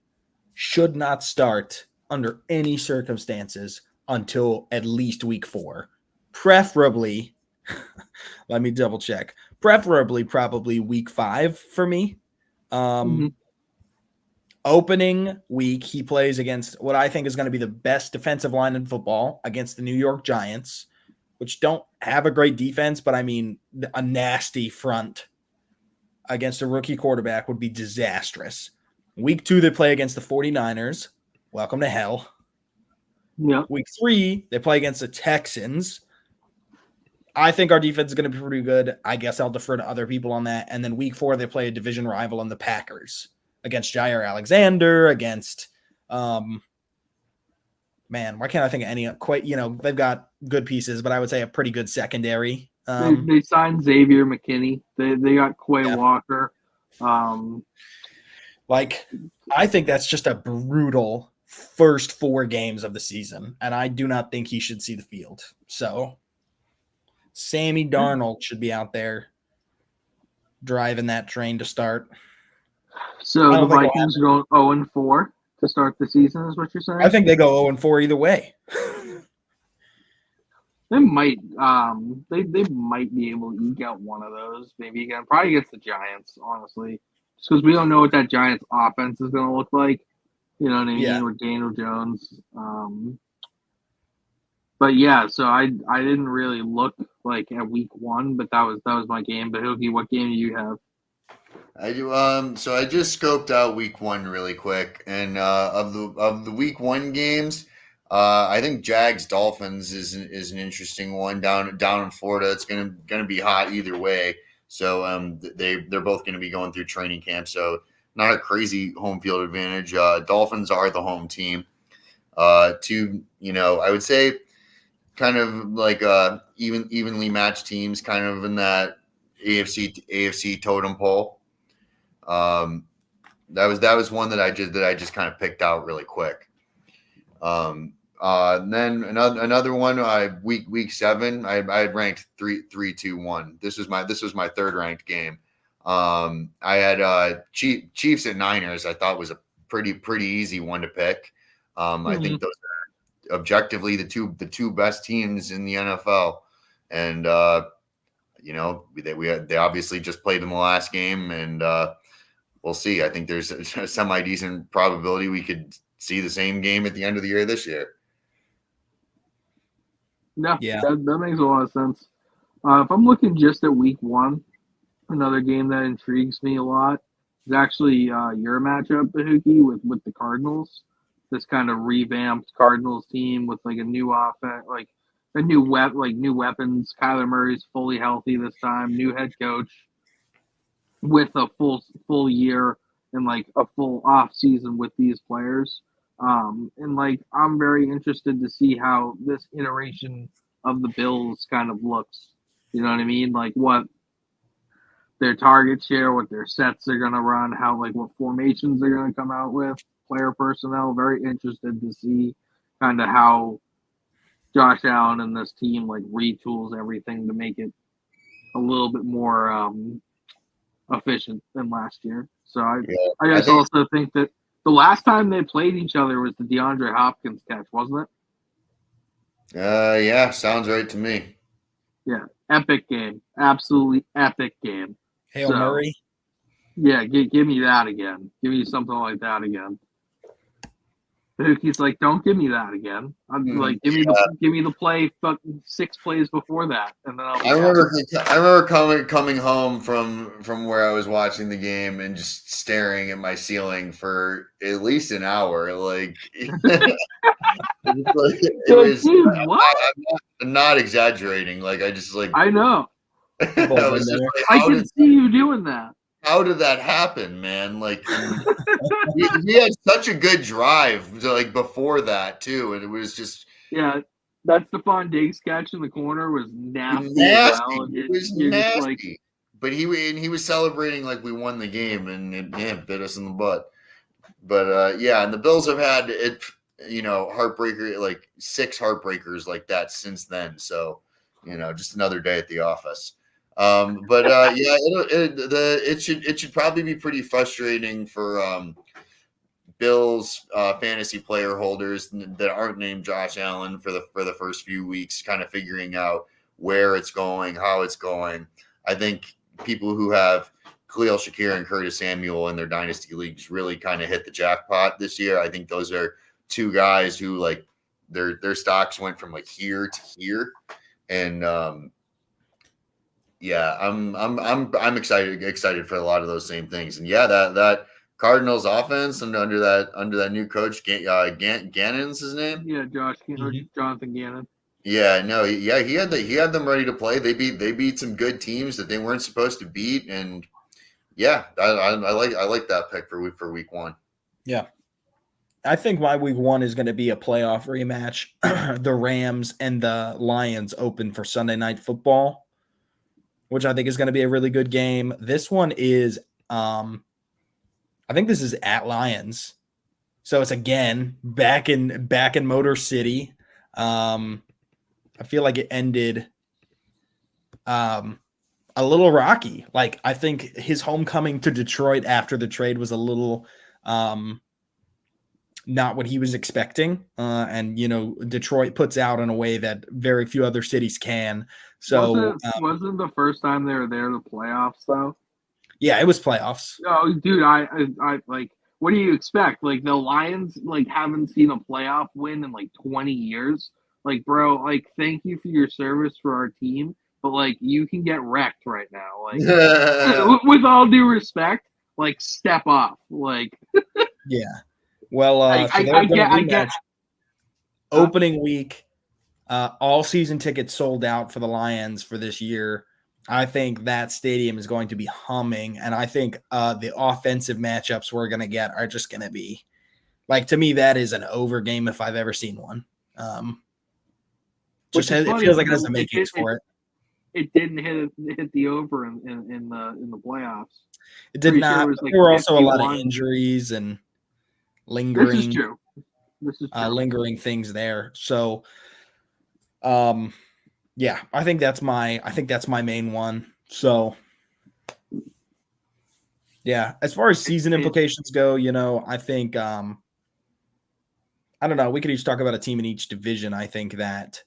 should not start under any circumstances until at least week 4. Preferably, let me double check. Preferably, probably week 5 for me. Opening week, he plays against what I think is going to be the best defensive line in football against the New York Giants, which don't have a great defense, but I mean, a nasty front against a rookie quarterback would be disastrous. Week 2, they play against the 49ers. Welcome to hell. Yeah. Week 3, they play against the Texans. I think our defense is going to be pretty good. I guess I'll defer to other people on that. And then week 4, they play a division rival in the Packers against Jair Alexander, against man, why can't I think of any quite, they've got good pieces, but I would say a pretty good secondary. They signed Xavier McKinney. They got Quay Walker. I think that's just a brutal first 4 games of the season, and I do not think he should see the field. So Sammy Darnold should be out there driving that train to start. So the Vikings go 0-4 to start the season, is what you're saying? I think they go 0-4 either way. They might they might be able to eke out one of those, maybe again, probably against the Giants, honestly. Just because we don't know what that Giants offense is going to look like. You know what I mean? Yeah. With Daniel Jones. But yeah, so I didn't really look like at week 1, but that was my game. Bahookie, what game do you have? I do. So I just scoped out week 1 really quick, and of the week 1 games, I think Jags Dolphins is an interesting one down in Florida. It's gonna be hot either way. So they're both going to be going through training camp. So not a crazy home field advantage. Dolphins are the home team. I would say kind of like evenly matched teams, kind of in that AFC totem pole. That was one that I just kind of picked out really quick. Then another one, week 7, I had ranked 3-2-1. This was my third ranked game. I had Chiefs at Niners. I thought was a pretty easy one to pick. I think those are objectively the two best teams in the NFL, and they obviously just played them the last game, and we'll see. I think there's a semi-decent probability we could see the same game at the end of the year this year. No, yeah, that makes a lot of sense. If I'm looking just at week 1, another game that intrigues me a lot is actually your matchup, Bahookie, with the Cardinals. This kind of revamped Cardinals team with like a new offense, like a new new weapons. Kyler Murray's fully healthy this time. New head coach with a full year and like a full off season with these players. And like I'm very interested to see how this iteration of the Bills kind of looks. You know what I mean? Like what their target share, what their sets are gonna run, how like what formations they're gonna come out with, player personnel. Very interested to see kind of how Josh Allen and this team like retools everything to make it a little bit more efficient than last year. So I also think that The last time they played each other was the DeAndre Hopkins catch, wasn't it? Yeah, sounds right to me. Yeah, epic game, absolutely epic game. Hail Murray. Yeah, give me that again. Give me something like that again. He's like, don't give me that again. I'm like, give me the play, fucking 6 plays before that, and then I'll be I remember coming home from where I was watching the game and just staring at my ceiling for at least an hour. Like, it was. Dude, what? I'm not exaggerating. Like, I just like. I know. I was just like, I can see you doing that. How did that happen, man? Like, he had such a good drive, like before that too, and it was just that Stephon Diggs catch in the corner was nasty. It was nasty. Like, but he was celebrating like we won the game, and it bit us in the butt. But and the Bills have had it, heartbreaker, like 6 heartbreakers like that since then. So, just another day at the office. It should probably be pretty frustrating for Bills fantasy player holders that aren't named Josh Allen for the first few weeks, kind of figuring out where it's going, how it's going. I think people who have Khalil Shakir and Curtis Samuel in their dynasty leagues really kind of hit the jackpot this year. I think those are 2 guys who like their stocks went from like here to here, and I'm excited for a lot of those same things. And that Cardinals offense and under that new coach, Gannon's his name. Yeah, Jonathan Gannon. Yeah, no, he had them ready to play. They beat some good teams that they weren't supposed to beat, and I like that pick for week 1. Yeah. I think my week 1 is going to be a playoff rematch. The Rams and the Lions open for Sunday Night Football, which I think is going to be a really good game. This one is, I think this is at Lions. So it's again back in Motor City. I feel like it ended a little rocky. Like, I think his homecoming to Detroit after the trade was a little not what he was expecting. And, Detroit puts out in a way that very few other cities can. So wasn't the first time they were there the playoffs though? Yeah, it was playoffs. Oh, dude, I like. What do you expect? Like the Lions, like haven't seen a playoff win in like 20 years. Like, bro, like thank you for your service for our team, but like you can get wrecked right now. Like, with all due respect, like step up. Like, yeah. Well, I get. Opening week. All season tickets sold out for the Lions for this year. I think that stadium is going to be humming, and I think the offensive matchups we're going to get are just going to be, like, to me, that is an over game if I've ever seen one. It feels like it has the makings for it. It didn't hit the over in the playoffs. It did not. There were also a lot of injuries and lingering. This is true. Lingering things there. So, I think that's my main one. So, yeah, as far as season implications go, I think I don't know. We could each talk about a team in each division. I think that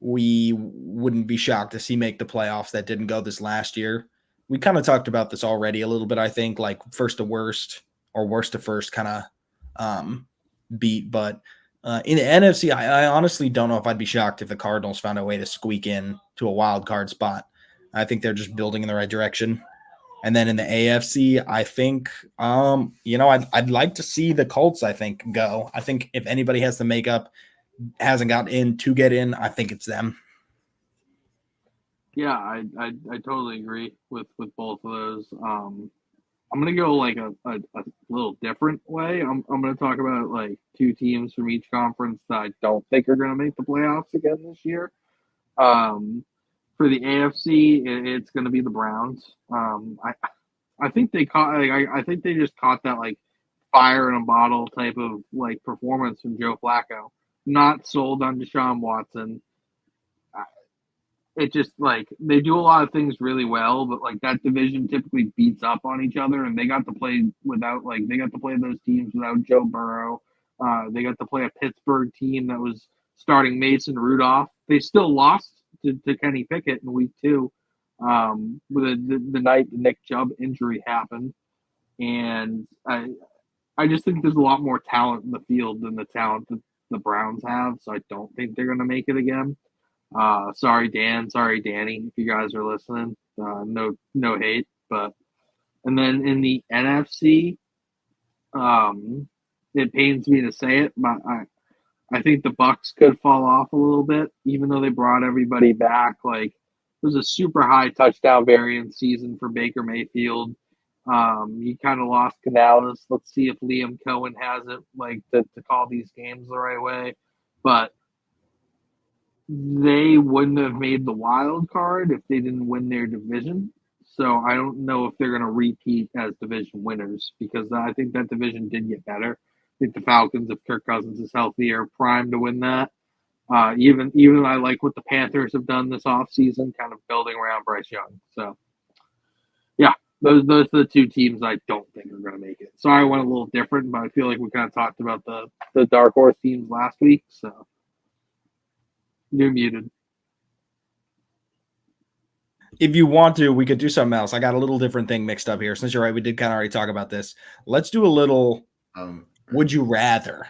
we wouldn't be shocked to see make the playoffs that didn't go this last year. We kind of talked about this already a little bit. I think like first to worst or worst to first kind of beat, but. In the NFC, I honestly don't know if I'd be shocked if the Cardinals found a way to squeak in to a wild card spot. I think they're just building in the right direction. And then in the AFC, I think, I'd like to see the Colts, I think, go. I think if anybody has the makeup, hasn't got in to get in, I think it's them. Yeah, I totally agree with both of those. I'm gonna go like a little different way. I'm gonna talk about like 2 teams from each conference that I don't think are gonna make the playoffs again this year. For the AFC, it's gonna be the Browns. I think they caught. I think they just caught that like fire in a bottle type of like performance from Joe Flacco. Not sold on Deshaun Watson. it just like they do a lot of things really well, but like that division typically beats up on each other, and they got to play those teams without Joe Burrow. They got to play a Pittsburgh team that was starting Mason Rudolph. They still lost to Kenny Pickett in week 2, with the night the Nick Chubb injury happened, and I just think there's a lot more talent in the field than the talent that the Browns have, so I don't think they're going to make it again. Sorry, Dan. Sorry, Danny. If you guys are listening, no hate. But and then in the NFC, it pains me to say it, but I think the Bucks could fall off a little bit, even though they brought everybody back. Like it was a super high touchdown variance season for Baker Mayfield. He kind of lost Canales. Let's see if Liam Cohen has it, like to call these games the right way, but they wouldn't have made the wild card if they didn't win their division. So I don't know if they're going to repeat as division winners, because I think that division did get better. I think the Falcons, if Kirk Cousins is healthy, are primed to win that. Even I like what the Panthers have done this offseason, kind of building around Bryce Young. So yeah, those are the two teams I don't think are going to make it. Sorry, I went a little different, but I feel like we kind of talked about the dark horse teams last week. So you're muted. If you want to, we could do something else. I got a little different thing mixed up here. Since you're right, we did kind of already talk about this. Let's do a little would you rather.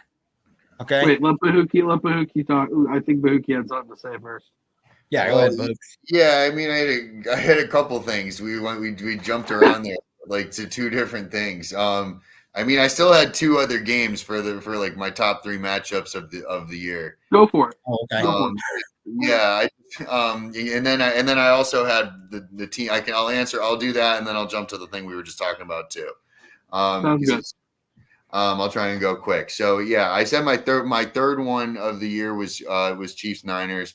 Okay. Wait, let Bahookie talk. I think Bahookie had something to say first. Yeah, go ahead, Books. Yeah, I mean, I had a couple things. We jumped around there like to two different things. I mean, I still had two other games for like my top 3 matchups of the year. Go for it. Oh, okay. Yeah, and then I also had the team. I'll do that, and then I'll jump to the thing we were just talking about too. Sounds good. I'll try and go quick. So yeah, I said my third one of the year was Chiefs Niners.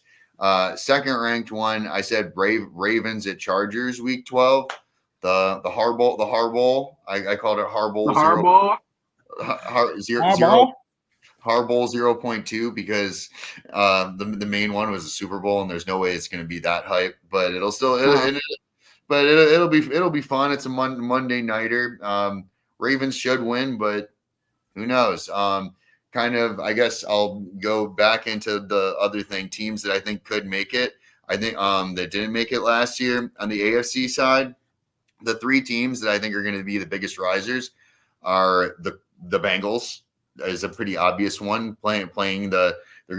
Second ranked one, I said Ravens at Chargers week 12. The Harbaugh. I called it Harbaugh. Harbaugh 0.2 because the main one was a Super Bowl, and there's no way it's going to be that hype, but it'll be fun. It's a Monday nighter. Ravens should win, but who knows? I guess I'll go back into the other thing. Teams that I think could make it. I think that didn't make it last year on the AFC side. The 3 teams that I think are going to be the biggest risers are the Bengals. Is a pretty obvious one. They're going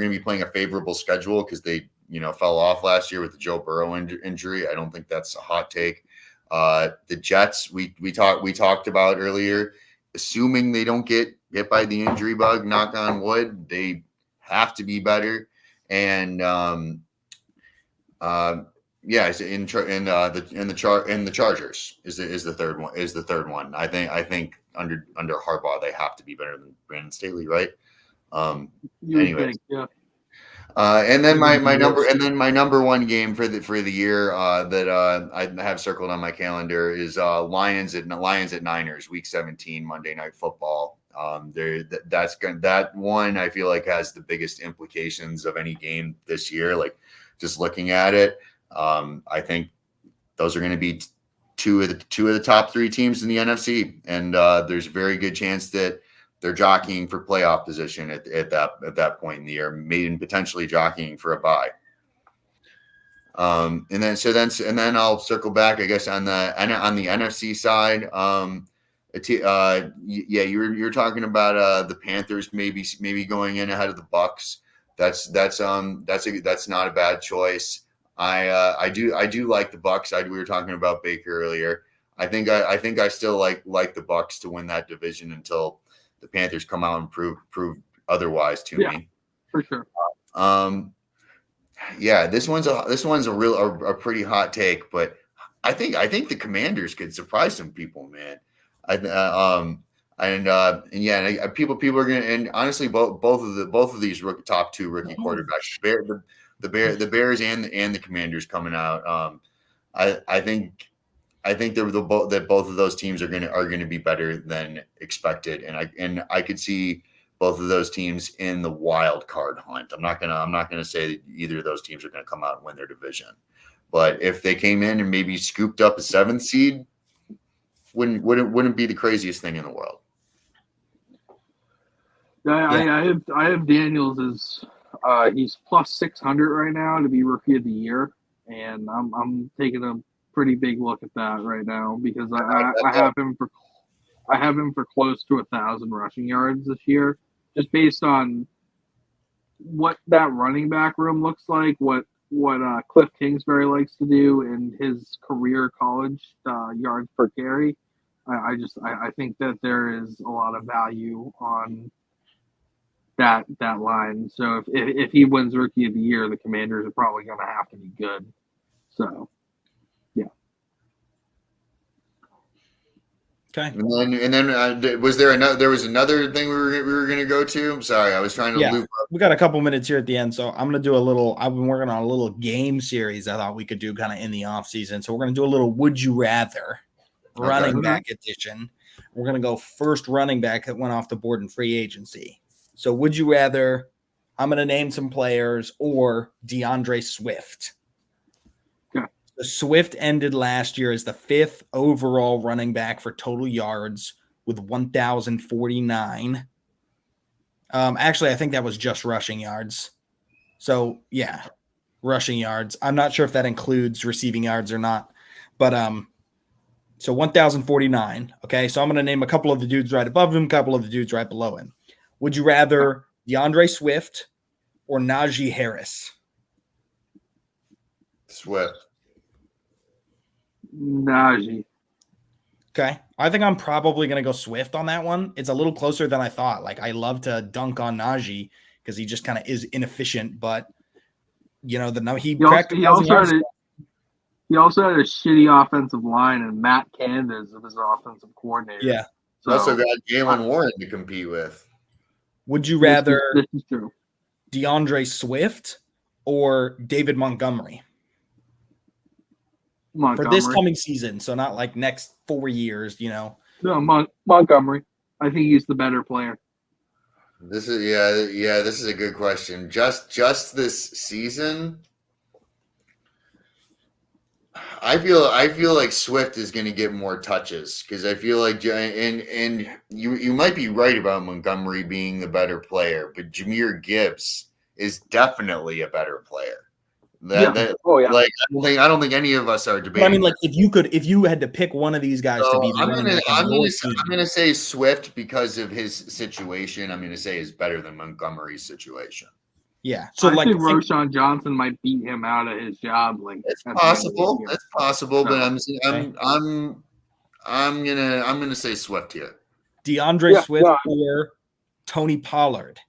to be playing a favorable schedule because they fell off last year with the Joe Burrow injury. I don't think that's a hot take. The Jets we talked about earlier. Assuming they don't get hit by the injury bug, knock on wood, they have to be better. And the Chargers is the third one. I think under Harbaugh they have to be better than Brandon Staley, right? Anyway, yeah. And then my number one game for the year that I have circled on my calendar is Lions at Niners week 17 Monday Night Football. That one I feel like has the biggest implications of any game this year. Like just looking at it, I think those are going to be two of the top 3 teams in the NFC, and there's a very good chance that they're jockeying for playoff position at that point in the year, maybe potentially jockeying for a bye. And then I'll circle back, I guess, on the NFC side. You're talking about the Panthers maybe going in ahead of the Bucks. That's not a bad choice. I do like the Bucks. We were talking about Baker earlier. I think I still like the Bucks to win that division until the Panthers come out and prove otherwise to me. For sure. This one's a pretty hot take, but I think the Commanders could surprise some people, man. People are gonna, and honestly, both of these top 2 rookie quarterbacks, the Bears and the Commanders coming out. I think that both of those teams are going to be better than expected, and I could see both of those teams in the wild card hunt. I'm not gonna say that either of those teams are going to come out and win their division. But if they came in and maybe scooped up a 7th seed, wouldn't be the craziest thing in the world. I have Daniels as he's plus 600 right now to be rookie of the year, and I'm taking a pretty big look at that right now because I have him for close to 1,000 rushing yards this year, just based on what that running back room looks like, what Cliff Kingsbury likes to do in his career college yards per carry. I think that there is a lot of value on that line. So if he wins rookie of the year, the Commanders are probably going to have to be good. So yeah. Okay. And then was there another? There was another thing we were going to go to. I'm sorry, I was trying to loop up. We got a couple minutes here at the end, so I'm going to do a little. I've been working on a little game series. I thought we could do kind of in the off season. So we're going to do a little Would You Rather running back edition. We're going to go first running back that went off the board in free agency. So would you rather? I'm going to name some players or DeAndre Swift. The Swift ended last year as the 5th overall running back for total yards with 1,049. Actually, I think that was just rushing yards. So, yeah, rushing yards. I'm not sure if that includes receiving yards or not. But so 1,049. Okay, so I'm going to name a couple of the dudes right above him, a couple of the dudes right below him. Would you rather DeAndre Swift or Najee Harris? Swift. Najee. Okay. I think I'm probably going to go Swift on that one. It's a little closer than I thought. Like, I love to dunk on Najee because he just kind of is inefficient, but he also had a shitty offensive line, and Matt Canada is his offensive coordinator. Yeah. So, also got Jalen Warren to compete with. Would you rather this is true. DeAndre Swift or David Montgomery? For this coming season, so not like next 4 years, No, Montgomery. I think he's the better player. This is this is a good question. Just this season, I feel like Swift is going to get more touches because I feel like and you might be right about Montgomery being the better player, but Jahmyr Gibbs is definitely a better player. Like I don't think any of us are debating. But I mean, like if you had to pick one of these guys to be the running back, I'm gonna say Swift because of his situation. I'm gonna say is better than Montgomery's situation. Yeah, so I think Roshan Johnson might beat him out of his job. Like it's possible. It's possible, but I'm gonna say Swift here. DeAndre Swift or Tony Pollard.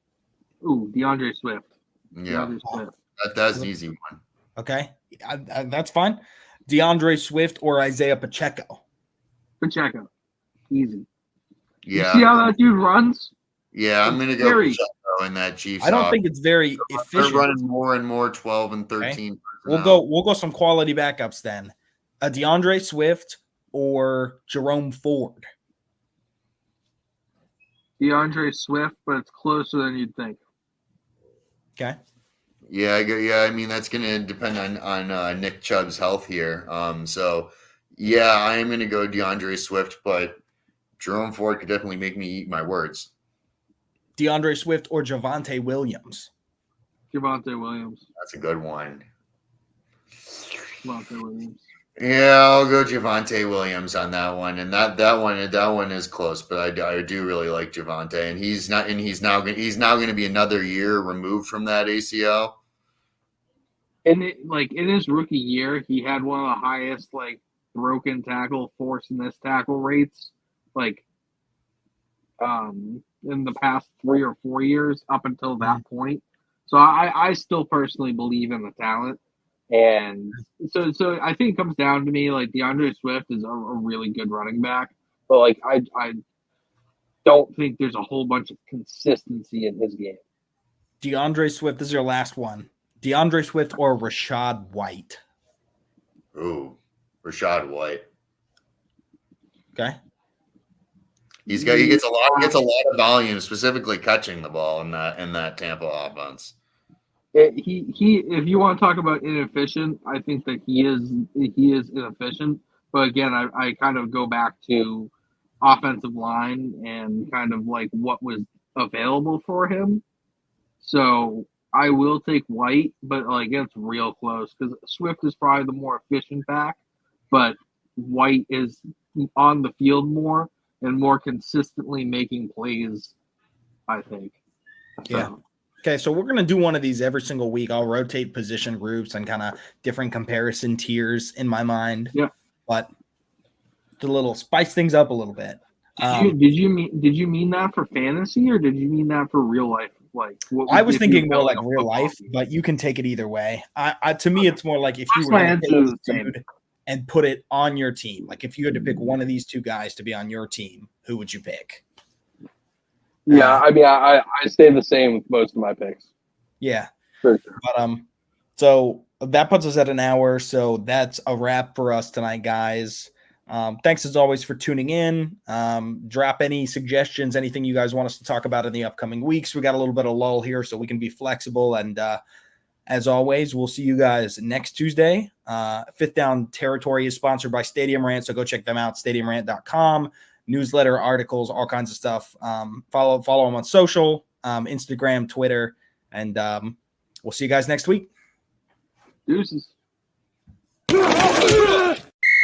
Ooh, DeAndre Swift. Yeah. DeAndre Swift. That's an easy one. Okay, that's fine. DeAndre Swift or Isaiah Pacheco? Pacheco. Easy. Yeah. You see how that dude runs? Yeah, I'm going to go Pacheco in that Chiefs. I don't think it's very efficient. They're running more and more 12 and 13. Okay. We'll go some quality backups then. A DeAndre Swift or Jerome Ford? DeAndre Swift, but it's closer than you'd think. Okay. Yeah. I mean, that's going to depend on Nick Chubb's health here. So, yeah, I am going to go DeAndre Swift, but Jerome Ford could definitely make me eat my words. DeAndre Swift or Javonte Williams? Javonte Williams. That's a good one. Javonte Williams. Yeah, I'll go Javonte Williams on that one, and that one is close, but I do really like Javonte, and he's now going to be another year removed from that ACL. And in his rookie year, he had one of the highest broken tackle, forced missed tackle rates, in the past 3 or 4 years up until that point. So I still personally believe in the talent. And so I think it comes down to me, DeAndre Swift is a really good running back, but I don't think there's a whole bunch of consistency in his game. DeAndre Swift, this is your last one. DeAndre Swift or Rachaad White? Ooh, Rachaad White. Okay. He gets a lot of volume, specifically catching the ball in that Tampa offense. He. If you want to talk about inefficient, I think that he is inefficient. But again, I kind of go back to offensive line and kind of like what was available for him. So I will take White, but like it's real close because Swift is probably the more efficient back, but White is on the field more and more consistently making plays, I think. Yeah. Okay, so we're going to do one of these every single week. I'll rotate position groups and kind of different comparison tiers in my mind. Yeah. But to little spice things up a little bit. Did you mean that for fantasy or did you mean that for real life? Like I was thinking more like real life, but you can take it either way. To me, it's more like if you were going to pick this dude and put it on your team, like if you had to pick one of these two guys to be on your team, who would you pick? Yeah, I mean, I stay the same with most of my picks. Yeah, for sure. But so that puts us at an hour. So that's a wrap for us tonight, guys. Thanks as always for tuning in. Drop any suggestions, anything you guys want us to talk about in the upcoming weeks. We got a little bit of lull here, so we can be flexible. And as always, we'll see you guys next Tuesday. Fifth Down Territory is sponsored by Stadium Rant, so go check them out, stadiumrant.com. Newsletter, articles, all kinds of stuff. Follow them on social, Instagram, Twitter, and we'll see you guys next week. Deuces.